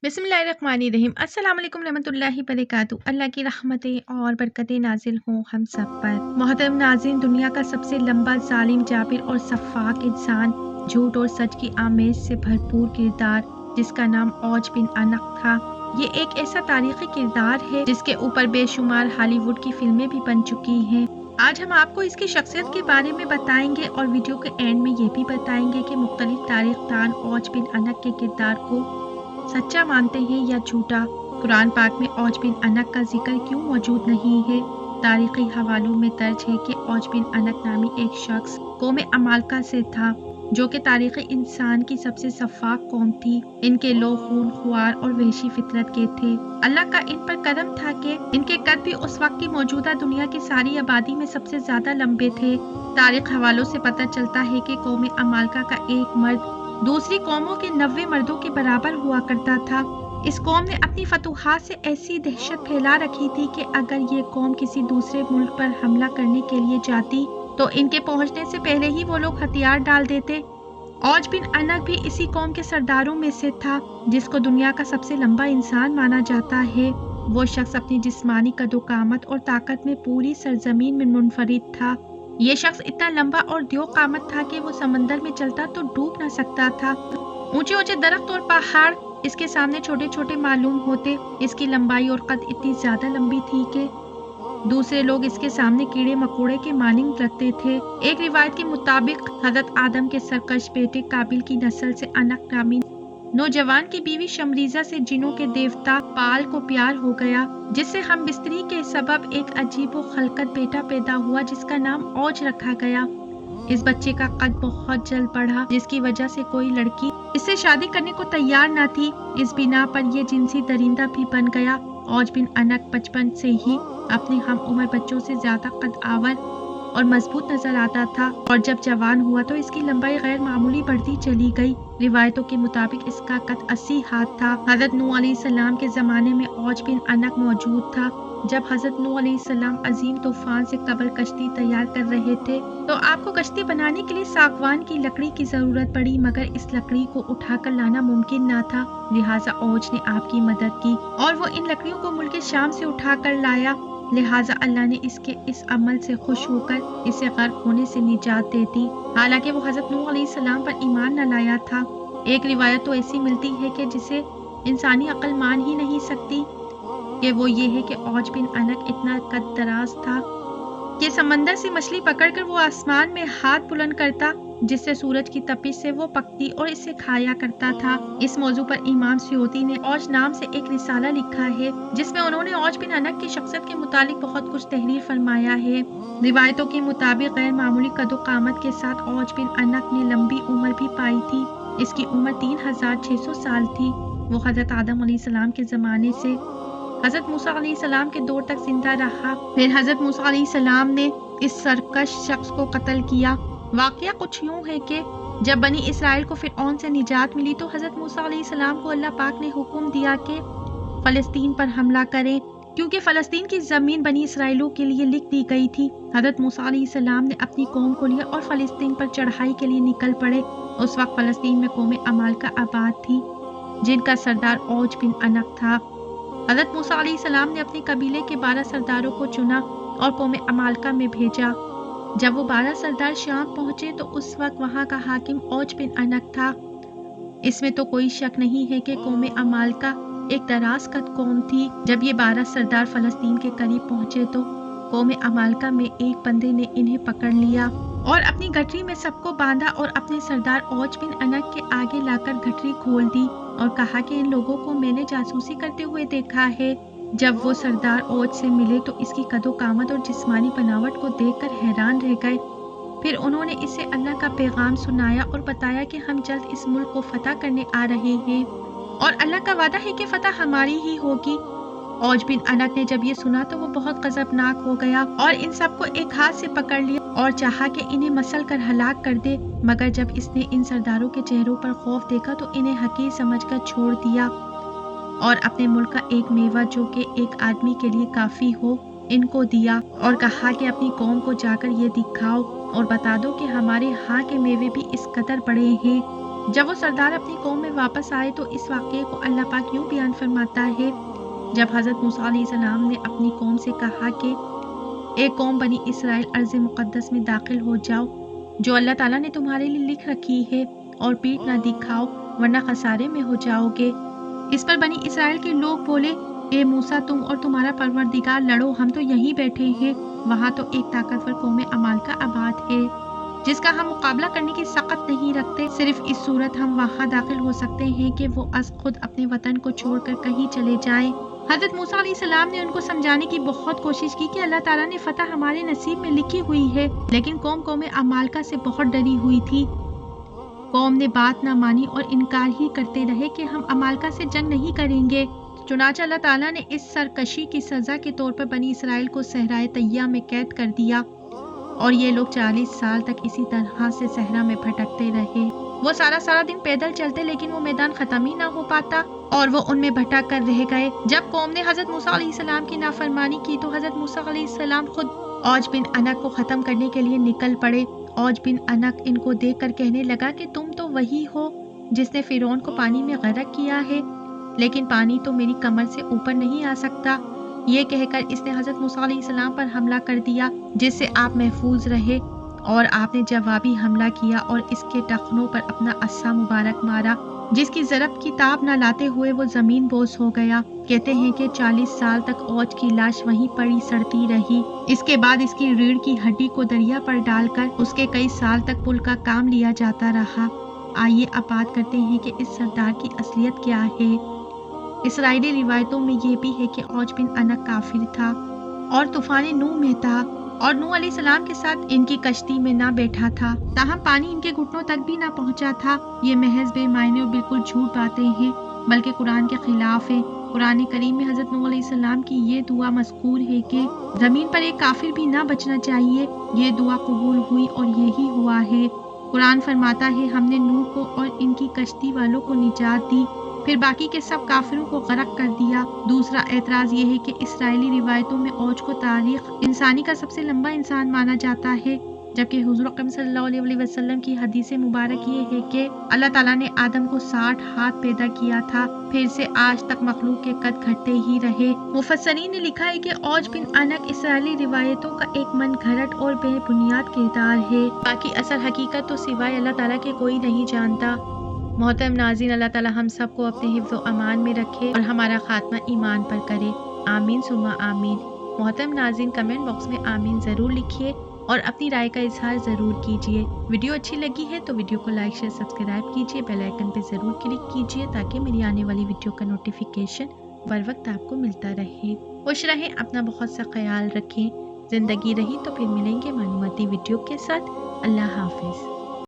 बिस्मिल्लाहिर्रहमानिर्रहीम। अस्सलाम वालेकुम रहमतुल्लाहि वबरकातुहू। अल्लाह की रहमतें और बरकतें नाजिल हों हम सब पर। मोहतरम नाज़रीन, दुनिया का सबसे लंबा जालिम, जाबिर और सफ़ाक इंसान, झूठ और सच की आमेज से भरपूर किरदार, जिसका नाम औज बिन अनक था। ये एक ऐसा तारीखी किरदार है जिसके ऊपर बेशुमार हॉलीवुड की फिल्में भी बन चुकी हैं। आज हम आपको इसकी शख्सियत के बारे में बताएंगे और वीडियो के एंड में ये भी बताएंगे कि मुख्तलिफ तारीखदान औज बिन अनक के किरदार को सच्चा मानते हैं या झूठा। कुरान पाक में औज बिन अनक का जिक्र क्यों मौजूद नहीं है? तारीखी हवालों में दर्ज है कि औज बिन अनक नामी एक शख्स कौम अमालका से था, जो कि तारीखी इंसान की सबसे सफाक कौम थी। इनके लोग खून खुआर और वहशी फितरत के थे। अल्लाह का इन पर करम था कि इनके कद भी उस वक्त की मौजूदा दुनिया की सारी आबादी में सबसे ज्यादा लंबे थे। तारीख हवालों से पता चलता है कि कौम अमालका का एक मर्द दूसरी कौमों के 90 मर्दों के बराबर हुआ करता था। इस कौम ने अपनी फतूहात से ऐसी दहशत फैला रखी थी कि अगर ये कौम किसी दूसरे मुल्क पर हमला करने के लिए जाती तो इनके पहुंचने से पहले ही वो लोग हथियार डाल देते। औज बिन अनक भी इसी कौम के सरदारों में से था, जिसको दुनिया का सबसे लंबा इंसान माना जाता है। वो शख्स अपनी जिस्मानी कदो-कामत और ताकत में पूरी सरजमीन में मुनफरिद था। ये शख्स इतना लंबा और दियो कामत था कि वो समंदर में चलता तो डूब न सकता था। ऊंचे ऊंचे दरख्त और पहाड़ इसके सामने छोटे छोटे मालूम होते। इसकी लंबाई और कद इतनी ज्यादा लंबी थी कि दूसरे लोग इसके सामने कीड़े मकोड़े के मानिंद लगते थे। एक रिवायत के मुताबिक हजरत आदम के सरकश बेटे काबिल की नस्ल से अनक नामी नौजवान की बीवी शमरीजा से जिनों के देवता पाल को प्यार हो गया, जिससे हम बिस्तरी के सबब एक अजीब व खलकत बेटा पैदा हुआ, जिसका नाम औज रखा गया। इस बच्चे का कद बहुत जल्द बढ़ा, जिसकी वजह से कोई लड़की इससे शादी करने को तैयार न थी। इस बिना पर यह जिनसी दरिंदा भी बन गया। औज बिन अनक बचपन से ही अपने हम उम्र बच्चों से ज्यादा कद आवर और मजबूत नजर आता था, और जब जवान हुआ तो इसकी लंबाई गैर मामूली बढ़ती चली गई। रिवायतों के मुताबिक इसका कद 80 हाथ था। हजरत नूह अलैहिस्सलाम के जमाने में औज बिन अनक मौजूद था। जब हजरत नूह अलैहिस्सलाम अजीम तूफान से कबल कश्ती तैयार कर रहे थे तो आपको कश्ती बनाने के लिए सागवान की लकड़ी की जरूरत पड़ी, मगर इस लकड़ी को उठाकर लाना मुमकिन न था। लिहाजा औज ने आपकी मदद की और वो इन लकड़ियों को मुल्क शाम से उठाकर लाया। लिहाजा अल्लाह ने इसके इस अमल से खुश होकर इसे गर्क होने से निजात दे दी। हालांकि वो हजरत नूह अलैहिस्सलाम पर ईमान न लाया था। एक रिवायत तो ऐसी मिलती है कि जिसे इंसानी अक्ल मान ही नहीं सकती, कि वो ये है कि औज बिन अनक इतना कद दराज था कि समंदर से मछली पकड़कर वो आसमान में हाथ बुलंद करता, जिससे सूरज की तपिश से वो पकती और इसे खाया करता था। इस मौजू पर इमाम सुयूती ने औज नाम से एक रिसाला लिखा है, जिसमें उन्होंने औज बिन अनक की शख्सियत के मुतालिक बहुत कुछ तहरीर फरमाया है। रिवायतों के मुताबिक गैर मामूली कदो कामत के साथ औज बिन अनक ने लंबी उम्र भी पाई थी। इसकी उम्र 3600 साल थी। वो हजरत आदम अलैहिस्सलाम के जमाने से हजरत मूसा अलैहिस्सलाम के दौर तक जिंदा रहा। फिर हजरत मूसा अलैहिस्सलाम ने इस सरकश शख्स को कत्ल किया। वाकया कुछ यूं है कि जब बनी इसराइल को फिरऔन से निजात मिली तो हजरत मूसा अलैहिस्सलाम को अल्लाह पाक ने हुक्म दिया कि फलस्तीन पर हमला करें, क्योंकि फलस्तीन की जमीन बनी इसराइलों के लिए लिख दी गई थी। हजरत मूसा अलैहिस्सलाम ने अपनी कौम को लिया और फलस्तीन पर चढ़ाई के लिए निकल पड़े। उस वक्त फलस्तीन में कौम अमालका आबाद थी, जिनका सरदार औज बिन अनक था। हजरत मूसा अलैहिस्सलाम ने अपने कबीले के 12 सरदारों को चुना और कौम अमालका में भेजा। जब वो 12 सरदार शाम पहुंचे तो उस वक्त वहां का हाकिम औज बिन अनक था। इसमें तो कोई शक नहीं है कि कौम अमालका एक दराज कद कौम थी। जब ये 12 सरदार फलस्तीन के करीब पहुंचे तो कौम अमालका में एक बंदे ने इन्हें पकड़ लिया और अपनी गठरी में सबको बांधा और अपने सरदार औज बिन अनक के आगे लाकर गठरी खोल दी और कहा कि इन लोगों को मैंने जासूसी करते हुए देखा है। जब वो सरदार औज से मिले तो इसकी कदो कामत और जिस्मानी बनावट को देखकर हैरान रह गए। फिर उन्होंने इसे अल्लाह का पैगाम सुनाया और बताया कि हम जल्द इस मुल्क को फतह करने आ रहे हैं और अल्लाह का वादा है कि फतह हमारी ही होगी। औज बिन अनक ने जब ये सुना तो वो बहुत गजबनाक हो गया और इन सबको एक हाथ से पकड़ लिया और चाहा कि इन्हें मसल कर हलाक कर दे, मगर जब इसने इन सरदारों के चेहरों पर खौफ देखा तो इन्हें हकीर समझकर छोड़ दिया और अपने मुल्क का एक मेवा जो कि एक आदमी के लिए काफी हो इनको दिया और कहा कि अपनी कौम को जाकर ये दिखाओ और बता दो कि हमारे यहाँ के मेवे भी इस कदर बड़े हैं جب وہ سردار اپنی قوم میں واپس آئے تو اس واقعے کو اللہ پاک یوں بیان فرماتا ہے، جب حضرت موسیٰ علیہ السلام نے اپنی قوم سے کہا کہ اے قوم بنی اسرائیل، ارض مقدس میں داخل ہو جاؤ جو اللہ تعالیٰ نے تمہارے لیے لکھ رکھی ہے، اور پیٹھ نہ دکھاؤ ورنہ خسارے میں ہو جاؤ گے۔ اس پر بنی اسرائیل کے لوگ بولے، اے موسیٰ، تم اور تمہارا پروردگار لڑو، ہم تو یہیں بیٹھے ہیں، وہاں تو ایک طاقتور قوم عمالقہ آباد ہے جس کا ہم مقابلہ کرنے کی سخت نہیں رکھتے، صرف اس صورت ہم وہاں داخل ہو سکتے ہیں کہ وہ از خود اپنے وطن کو چھوڑ کر کہیں چلے جائیں۔ حضرت موسیٰ علیہ السلام نے ان کو سمجھانے کی بہت کوشش کی کہ اللہ تعالیٰ نے فتح ہمارے نصیب میں لکھی ہوئی ہے، لیکن قوم عمالقہ سے بہت ڈری ہوئی تھی۔ قوم نے بات نہ مانی اور انکار ہی کرتے رہے کہ ہم عمالقہ سے جنگ نہیں کریں گے۔ چنانچہ اللہ تعالیٰ نے اس سرکشی کی سزا کے طور پر بنی اسرائیل کو صحرائے طیہ میں قید کر دیا، اور یہ لوگ 40 سال تک اسی طرح سے صحرا میں بھٹکتے رہے۔ وہ سارا دن پیدل چلتے، لیکن وہ میدان ختم ہی نہ ہو پاتا اور وہ ان میں بھٹک کر رہ گئے۔ جب قوم نے حضرت موسیٰ علیہ السلام کی نافرمانی کی تو حضرت موسیٰ علیہ السلام خود اوج بن عنق کو ختم کرنے کے لیے نکل پڑے۔ اوج بن عنق ان کو دیکھ کر کہنے لگا کہ تم تو وہی ہو جس نے فرعون کو پانی میں غرق کیا ہے، لیکن پانی تو میری کمر سے اوپر نہیں آ سکتا۔ یہ کہہ کر اس نے حضرت موسیٰ علیہ السلام پر حملہ کر دیا، جس سے آپ محفوظ رہے، اور آپ نے جوابی حملہ کیا اور اس کے ٹخنوں پر اپنا عصا مبارک مارا، جس کی ضرب کی تاب نہ لاتے ہوئے وہ زمین بوس ہو گیا۔ کہتے ہیں کہ 40 سال تک اوج کی لاش وہیں پڑی سڑتی رہی۔ اس کے بعد اس کی ریڑھ کی ہڈی کو دریا پر ڈال کر اس کے کئی سال تک پل کا کام لیا جاتا رہا۔ آئیے اب بات کرتے ہیں کہ اس سردار کی اصلیت کیا ہے۔ اسرائیلی روایتوں میں یہ بھی ہے کہ اوج بن عنق کافر تھا اور طوفان نوح میں تھا، اور نوح علیہ السلام کے ساتھ ان کی کشتی میں نہ بیٹھا تھا، تاہم پانی ان کے گھٹنوں تک بھی نہ پہنچا تھا۔ یہ محض بے معنی اور بالکل جھوٹ باتیں ہیں، بلکہ قرآن کے خلاف ہیں۔ قرآن کریم میں حضرت نوح علیہ السلام کی یہ دعا مذکور ہے کہ زمین پر ایک کافر بھی نہ بچنا چاہیے۔ یہ دعا قبول ہوئی اور یہی ہوا ہے۔ قرآن فرماتا ہے، ہم نے نوح کو اور ان کی کشتی والوں کو نجات دی، پھر باقی کے سب کافروں کو غرق کر دیا۔ دوسرا اعتراض یہ ہے کہ اسرائیلی روایتوں میں اوج کو تاریخ انسانی کا سب سے لمبا انسان مانا جاتا ہے، جبکہ حضور اکرم صلی اللہ علیہ وسلم کی حدیث مبارک یہ ہے کہ اللہ تعالیٰ نے آدم کو 60 ہاتھ پیدا کیا تھا، پھر سے آج تک مخلوق کے قد گھٹتے ہی رہے۔ مفسرین نے لکھا ہے کہ اوج بن عنق اسرائیلی روایتوں کا ایک من گھڑت اور بے بنیاد کردار ہے، باقی اصل حقیقت تو سوائے اللہ تعالیٰ کے کوئی نہیں جانتا۔ محترم ناظرین، اللہ تعالیٰ ہم سب کو اپنے حفظ و امان میں رکھے اور ہمارا خاتمہ ایمان پر کرے، آمین ثم آمین۔ محترم ناظرین، کمنٹ باکس میں آمین ضرور لکھیے اور اپنی رائے کا اظہار ضرور کیجیے۔ ویڈیو اچھی لگی ہے تو ویڈیو کو لائک شیئر سبسکرائب کیجیے، بیل آئیکن پہ ضرور کلک کیجیے تاکہ میری آنے والی ویڈیو کا نوٹیفیکیشن بر وقت آپ کو ملتا رہے۔ خوش رہیں، اپنا بہت سا خیال رکھیں۔ زندگی رہی تو پھر ملیں گے معلوماتی ویڈیو کے ساتھ۔ اللہ حافظ۔